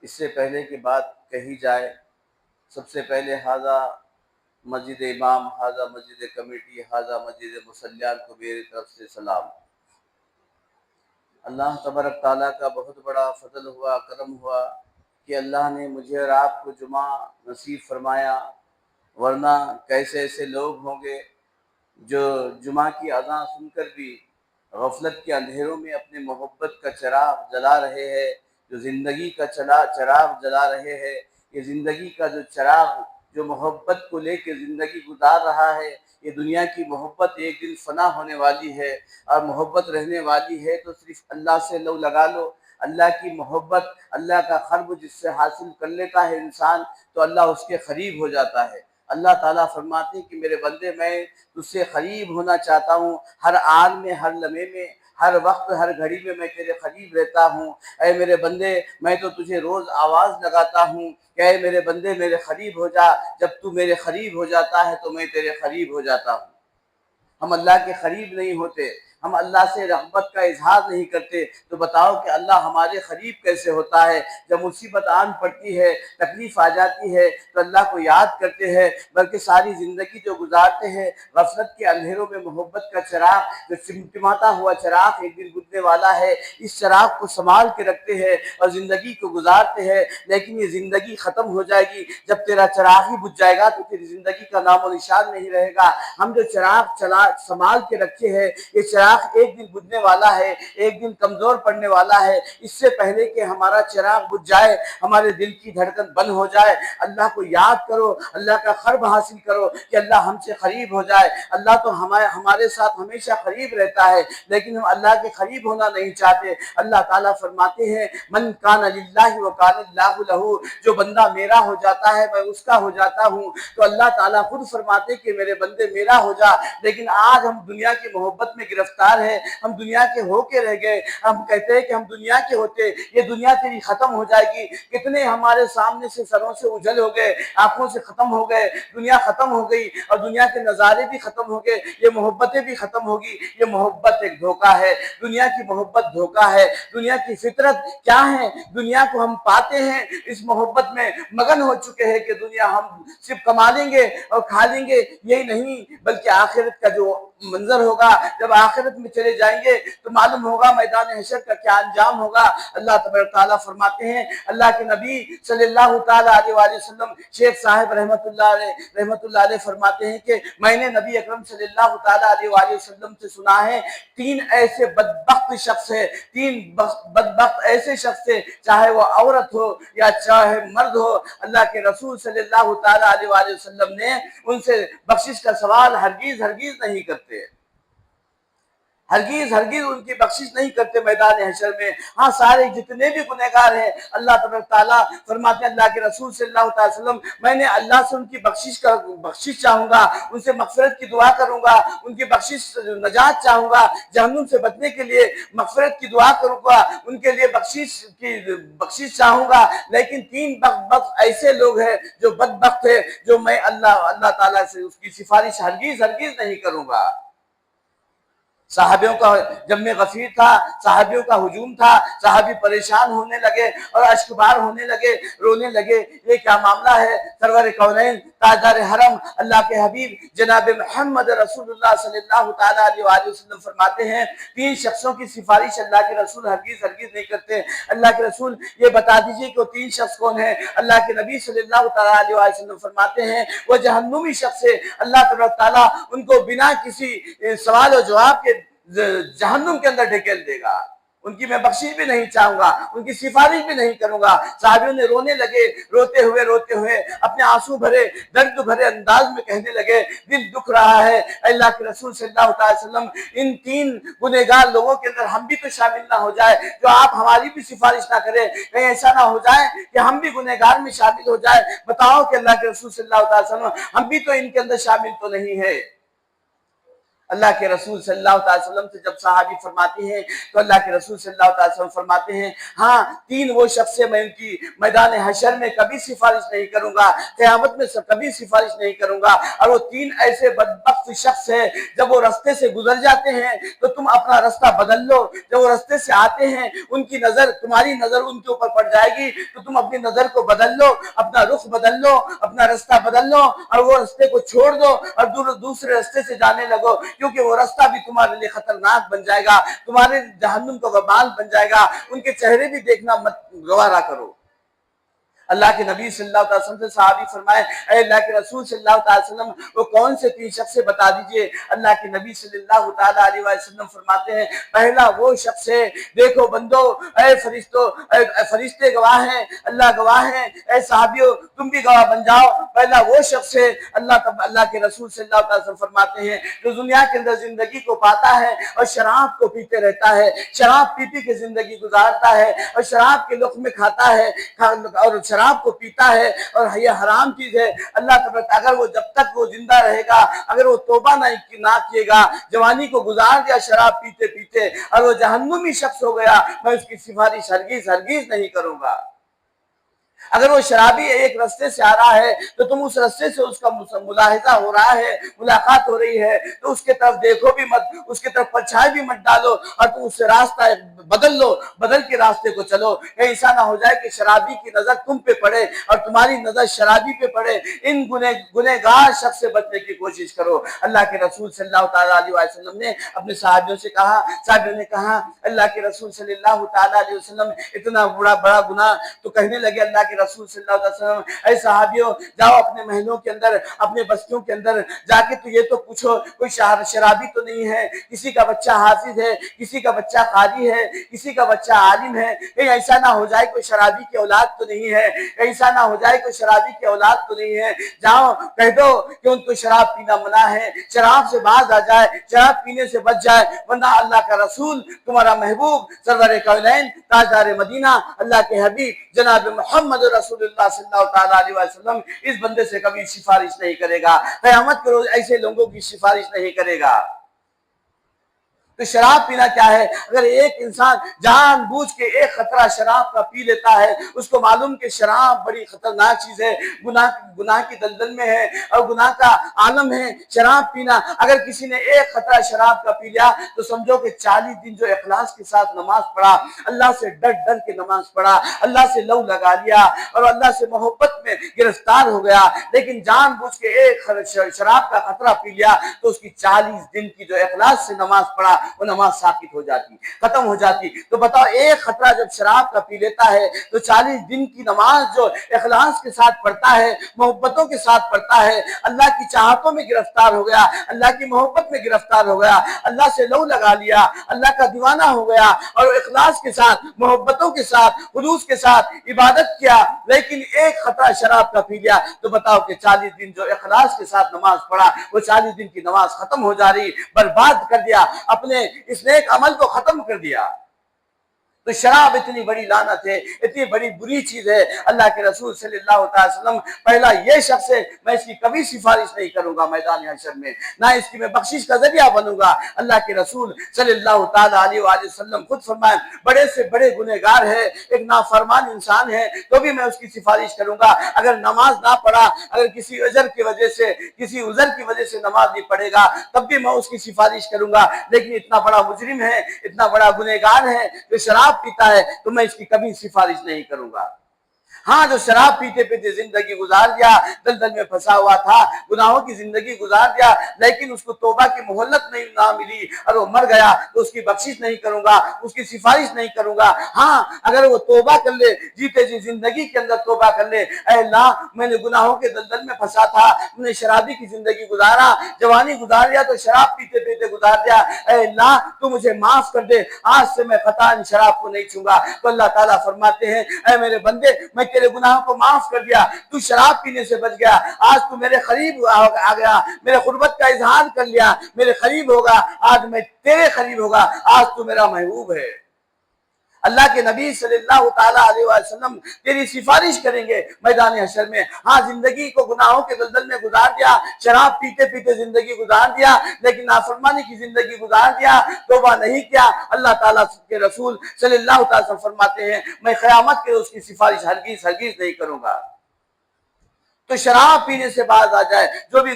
اس سے پہلے کہ بات کہی جائے، سب سے پہلے ہاذا مسجد امام، ہاذا مسجد کمیٹی، ہاذا مسجد مصلیان کو میری طرف سے سلام۔ اللہ تبارک تعالیٰ کا بہت بڑا فضل ہوا، کرم ہوا کہ اللہ نے مجھے اور آپ کو جمعہ نصیب فرمایا، ورنہ کیسے ایسے لوگ ہوں گے جو جمعہ کی اذان سن کر بھی غفلت کے اندھیروں میں اپنے محبت کا چراغ جلا رہے ہیں، جو زندگی کا چراغ جلا رہے ہیں۔ یہ زندگی کا جو چراغ جو محبت کو لے کے زندگی گزار رہا ہے، یہ دنیا کی محبت ایک دن فنا ہونے والی ہے، اور محبت رہنے والی ہے تو صرف اللہ سے لو لگا لو۔ اللہ کی محبت، اللہ کا قرب جس سے حاصل کر لیتا ہے انسان تو اللہ اس کے قریب ہو جاتا ہے۔ اللہ تعالیٰ فرماتے ہیں کہ میرے بندے میں تجھ سے قریب ہونا چاہتا ہوں، ہر آن میں، ہر لمحے میں، ہر وقت، ہر گھڑی میں تیرے قریب رہتا ہوں۔ اے میرے بندے، میں تو تجھے روز آواز لگاتا ہوں کہ اے میرے بندے میرے قریب ہو جا۔ جب تو میرے قریب ہو جاتا ہے تو میں تیرے قریب ہو جاتا ہوں۔ ہم اللہ کے قریب نہیں ہوتے، ہم اللہ سے رغبت کا اظہار نہیں کرتے، تو بتاؤ کہ اللہ ہمارے قریب کیسے ہوتا ہے؟ جب مصیبت آن پڑتی ہے، تکلیف آ جاتی ہے تو اللہ کو یاد کرتے ہیں، بلکہ ساری زندگی جو گزارتے ہیں غفلت کے اندھیروں میں محبت کا چراغ جو چمٹماتا ہوا چراغ ایک دن بجھنے والا ہے، اس چراغ کو سنبھال کے رکھتے ہیں اور زندگی کو گزارتے ہیں۔ لیکن یہ زندگی ختم ہو جائے گی، جب تیرا چراغ ہی بجھ جائے گا تو تیری زندگی کا نام و نشان نہیں رہے گا۔ ہم جو چراغ سنبھال کے رکھے ہیں، یہ چراغ ایک دن بجھنے والا ہے، ایک دن کمزور پڑنے والا ہے۔ اس سے پہلے کہ ہمارا چراغ بجھ جائے، ہمارے دل کی دھڑکن بند ہو جائے، اللہ کو یاد کرو، اللہ کا قرب حاصل کرو کہ اللہ ہم سے قریب ہو جائے۔ اللہ تو ہمارے ساتھ ہمیشہ قریب رہتا ہے، لیکن ہم اللہ کے قریب ہونا نہیں چاہتے۔ اللہ تعالیٰ فرماتے ہیں من کان للہ وکان اللہ لہ، جو بندہ میرا ہو جاتا ہے میں اس کا ہو جاتا ہوں۔ تو اللہ تعالیٰ خود فرماتے کہ میرے بندے میرا ہو جا، لیکن آج ہم دنیا کی محبت میں گرفتار ہیں، ہم دنیا کے ہو کے رہ گئے۔ ہم کہتے ہیں کہ ہم دنیا کے ہوتے، یہ دنیا تیری ختم ہو جائے گی۔ کتنے ہمارے سامنے سے سروں سے اجل ہو گئے، آنکھوں سے ختم ہو گئے، دنیا ختم ہو گئی اور دنیا کے نظارے بھی ختم ہو گئے، یہ محبتیں بھی ختم ہوگی۔ یہ محبت ایک دھوکہ ہے، دنیا کی محبت دھوکہ ہے۔ دنیا کی فطرت کیا ہے؟ دنیا کو ہم پاتے ہیں، اس محبت میں مگن ہو چکے ہیں کہ دنیا ہم صرف کما لیں گے اور کھا لیں گے، یہی نہیں بلکہ آخرت کا جو منظر ہوگا، جب آخرت میں چلے جائیں گے تو معلوم ہوگا میدان حشر کا کیا انجام ہوگا۔ اللہ تبارک تعالیٰ فرماتے ہیں، اللہ کے نبی صلی اللہ تعالیٰ علیہ وآلہ وسلم شیخ صاحب رحمۃ اللہ علیہ فرماتے ہیں کہ میں نے نبی اکرم صلی اللہ تعالیٰ علیہ وآلہ وسلم سے سنا ہے، تین ایسے بدبخت شخص ہیں، تین بدبخت ایسے شخص ہیں، چاہے وہ عورت ہو یا چاہے مرد ہو، اللہ کے رسول صلی اللہ تعالیٰ علیہ وآلہ وسلم نے ان سے بخشش کا سوال ہرگز نہیں کرتے، ہرگز ان کی بخشش نہیں کرتے میدان حشر میں۔ ہاں، سارے جتنے بھی گنہگار ہیں، اللہ تبارک تعالیٰ فرماتے ہیں اللہ کے رسول صلی اللہ تعالی وسلم میں نے اللہ سے ان کی بخشش چاہوں گا، ان سے مغفرت کی دعا کروں گا، ان کی بخشش نجات چاہوں گا، جہنم سے بچنے کے لیے مغفرت کی دعا کروں گا، ان کے لیے بخشش چاہوں گا۔ لیکن تین بدبخت ایسے لوگ ہیں جو بدبخت ہیں، جو میں اللہ تعالیٰ سے اس کی سفارش ہرگز نہیں کروں گا۔ صحابیوں کا جب میں غفیر تھا، صحابیوں کا ہجوم تھا، صحابی پریشان ہونے لگے اور اشکبار ہونے لگے، رونے لگے، یہ کیا معاملہ ہے؟ سرور کونین، تاجدار حرم، اللہ کے حبیب جناب محمد رسول اللہ صلی اللہ تعالیٰ علیہ وآلہ وسلم فرماتے ہیں تین شخصوں کی سفارش اللہ کے رسول ہرگز نہیں کرتے۔ اللہ کے رسول یہ بتا دیجئے کہ وہ تین شخص کون ہیں؟ اللہ کے نبی صلی اللہ تعالیٰ علیہ وآلہ وسلم فرماتے ہیں وہ جہنمی شخص ہے، اللہ تبارک تعالیٰ ان کو بنا کسی سوال و جواب کے جہنم کے اندر ڈھکیل دے گا، ان کی میں بخشش بھی نہیں چاہوں گا، ان کی سفارش بھی نہیں کروں گا۔ صحابیوں نے رونے لگے، روتے ہوئے اپنے آنسو بھرے، درد بھرے انداز میں کہنے لگے دل دکھ رہا ہے، اللہ کے رسول صلی اللہ علیہ وسلم ان تین گنہگار لوگوں کے اندر ہم بھی تو شامل نہ ہو جائے، جو آپ ہماری بھی سفارش نہ کریں، کہیں ایسا نہ ہو جائے کہ ہم بھی گنہگار میں شامل ہو جائے۔ بتاؤ کہ اللہ کے رسول صلی اللہ علیہ وسلم ہم بھی تو ان کے اندر شامل تو نہیں ہے۔ اللہ کے رسول صلی اللہ علیہ وسلم سے جب صحابی فرماتی ہیں تو اللہ کے رسول صلی اللہ علیہ وسلم فرماتے ہیں ہاں 3 وہ شخص سے میں ان کی میدان حشر میں کبھی سفارش نہیں کروں گا، قیامت میں کبھی سفارش نہیں کروں گا، اور وہ 3 ایسے بدبخت شخص ہیں جب وہ رستے سے گزر جاتے ہیں تو تم اپنا رستہ بدل لو، جب وہ رستے سے آتے ہیں ان کی نظر تمہاری نظر ان کے اوپر پڑ جائے گی تو تم اپنی نظر کو بدل لو، اپنا رخ بدل لو، اپنا رستہ بدل لو اور وہ رستے کو چھوڑ دو اور دوسرے رستے سے جانے لگو، کیونکہ وہ رستہ بھی تمہارے لیے خطرناک بن جائے گا، تمہارے جہنم کا وبال بن جائے گا، ان کے چہرے بھی دیکھنا مت گوارا کرو۔ اللہ کے نبی صلی اللہ علیہ وسلم سے صحابی فرمائے اے اللہ کے رسول صلی اللہ علیہ وسلم وہ کون سے 3 شخص سے بتا دیجئے۔ اللہ کے نبی صلی اللہ تعالیٰ علیہ وسلم فرماتے ہیں پہلا وہ شخص ہے، دیکھو بندو اے فرشتوں، فرشتے گواہ ہیں، اللہ گواہ ہیں، اے صحابیوں تم بھی گواہ بن جاؤ، پہلا وہ شخص ہے اللہ کے رسول صلی اللہ علیہ وسلم فرماتے ہیں جو دنیا کے اندر زندگی کو پاتا ہے اور شراب کو پیتے رہتا ہے، شراب پی پی کے زندگی گزارتا ہے اور شراب کے لقمے کھاتا ہے اور شراب کو پیتا ہے اور یہ حرام چیز ہے۔ اللہ تبارک اگر وہ جب تک وہ زندہ رہے گا، اگر وہ توبہ نہ کیے گا، جوانی کو گزار دیا شراب پیتے پیتے اور وہ جہنمی شخص ہو گیا، میں اس کی سفارش ہرگز نہیں کروں گا۔ اگر وہ شرابی ایک رستے سے آ رہا ہے تو تم اس رستے سے اس کا ملاحظہ ہو رہا ہے، ملاقات ہو رہی ہے تو اس کے طرف دیکھو بھی مت، اس کے طرف پرچھائی بھی مت ڈالو اور تم اس سے راستہ بدل لو، بدل کے راستے کو چلو، کہیں ایسا نہ ہو جائے کہ شرابی کی نظر تم پہ پڑے اور تمہاری نظر شرابی پہ پڑے۔ ان گنہگار شخص سے بچنے کی کوشش کرو۔ اللہ کے رسول صلی اللہ تعالیٰ علیہ وسلم نے اپنے صحابیوں سے کہا، صحابیوں نے کہا اللہ کے رسول صلی اللہ تعالیٰ علیہ وسلم اتنا بڑا گناہ، تو کہنے لگے اللہ کے رسول صلی اللہ علیہ وسلم اے صحابیوں جاؤ اپنے محلوں کے اندر، اپنے بستیوں کے اندر جا کے تو یہ تو پوچھو کوئی شرابی تو نہیں ہے، کسی کا بچہ حافظ ہے، کسی کا بچہ قاری ہے، کسی کا بچہ عالم ہے، کہیں ایسا نہ ہو جائے کوئی شرابی کی اولاد تو نہیں ہے، ایسا نہ ہو جائے کوئی شرابی کی اولاد تو نہیں ہے، جاؤ کہہ دو کہ ان کو شراب پینا منع ہے، شراب سے باز آ جائے، شراب پینے سے بچ جائے، ورنہ اللہ کا رسول تمہارا محبوب سرور کونین تاجدار مدینہ اللہ کے حبیب جناب محمد رسول اللہ صلی اللہ تعالیٰ علیہ وسلم اس بندے سے کبھی سفارش نہیں کرے گا، قیامت کے روز ایسے لوگوں کی سفارش نہیں کرے گا۔ تو شراب پینا کیا ہے؟ اگر ایک انسان جان بوجھ کے ایک خطرہ شراب کا پی لیتا ہے، اس کو معلوم کہ شراب بڑی خطرناک چیز ہے، گناہ کی دلدل میں ہے اور گناہ کا عالم ہے شراب پینا، اگر کسی نے ایک خطرہ شراب کا پی لیا تو سمجھو کہ 40 دن جو اخلاص کے ساتھ نماز پڑھا، اللہ سے ڈر کے نماز پڑھا، اللہ سے لو لگا لیا اور اللہ سے محبت میں گرفتار ہو گیا، لیکن جان بوجھ کے ایک شراب کا خطرہ پی لیا تو اس کی 40 دن کی جو اخلاص سے نماز پڑھا وہ نماز ثابت ہو جاتی، ختم ہو جاتی۔ تو بتاؤ ایک خطرہ جب شراب کا پی لیتا ہے تو 40 دن کی نماز جو اخلاص کے ساتھ پڑھتا ہے، محبتوں کے ساتھ پڑھتا ہے، اللہ کی چاہتوں میں گرفتار ہو گیا، اللہ کی محبت میں گرفتار ہو گیا، اللہ سے لو لگا لیا، اللہ کا دیوانہ ہو گیا اور اخلاص کے ساتھ، محبتوں کے ساتھ، خلوص کے ساتھ عبادت کیا، لیکن ایک خطرہ شراب کا پی لیا تو بتاؤ کہ 40 دن جو اخلاص کے ساتھ نماز پڑھا وہ 40 دن کی نماز ختم ہو جا رہی، برباد کر دیا، اپنے اس نیک عمل کو ختم کر دیا۔ تو شراب اتنی بڑی لعنت ہے، اتنی بڑی بری چیز ہے، اللہ کے رسول صلی اللہ علیہ وسلم پہلا یہ شخص ہے میں اس کی کبھی سفارش نہیں کروں گا میدان حشر میں، نہ اس کی میں بخشش کا ذریعہ بنوں گا۔ اللہ کے رسول صلی اللہ تعالیٰ علیہ وآلہ وسلم خود فرمائیں بڑے سے بڑے گنہگار ہے، ایک نافرمان انسان ہے تو بھی میں اس کی سفارش کروں گا، اگر نماز نہ پڑھا، اگر کسی عذر کی وجہ سے نماز نہیں پڑھے گا تب بھی میں اس کی سفارش کروں گا، لیکن اتنا بڑا مجرم ہے، اتنا بڑا گنہگار ہے جو شراب پیتا ہے تو میں اس کی کبھی سفارش نہیں کروں گا۔ ہاں جو شراب پیتے پیتے زندگی گزار دیا، دلدل میں پھنسا ہوا تھا، گناہوں کی زندگی گزار دیا، لیکن اس کو توبہ کی مہلت نہ ملی اور وہ مر گیا تو اس کی بخشش نہیں کروں گا، اس کی سفارش نہیں کروں گا۔ ہاں اگر وہ توبہ کر لے، جیتے جی زندگی کے اندر توبہ کر لے، اے اللہ میں نے گناہوں کے دلدل میں پھنسا تھا، میں نے شرابی کی زندگی گزارا، جوانی گزار دیا تو شراب پیتے پیتے گزار دیا، اے اللہ تو مجھے معاف کر دے، آج سے میں قطعاً شراب کو نہیں چھوں گا۔ تو اللہ تعالیٰ فرماتے ہیں اے میرے بندے میں تیرے گناہوں کو معاف کر دیا، تو شراب پینے سے بچ گیا، آج تو میرے قریب آ گیا، میرے قربت کا اظہار کر لیا، میرے قریب ہوگا، آج میں تیرے قریب ہوگا، آج تو میرا محبوب ہے۔ اللہ کے نبی صلی اللہ تعالیٰ علیہ وسلم تیری سفارش کریں گے میدان حشر میں. ہاں زندگی کو گناہوں کے دلدل میں گزار دیا, شراب پیتے پیتے زندگی گزار دیا, لیکن نافرمانی کی زندگی گزار دیا, توبہ نہیں کیا, اللہ تعالیٰ کے رسول صلی اللہ تعالیٰ وسلم فرماتے ہیں میں قیامت کے اس کی سفارش ہرگز ہرگز نہیں کروں گا. تو شراب پینے سے باز آ جائے, جو بھی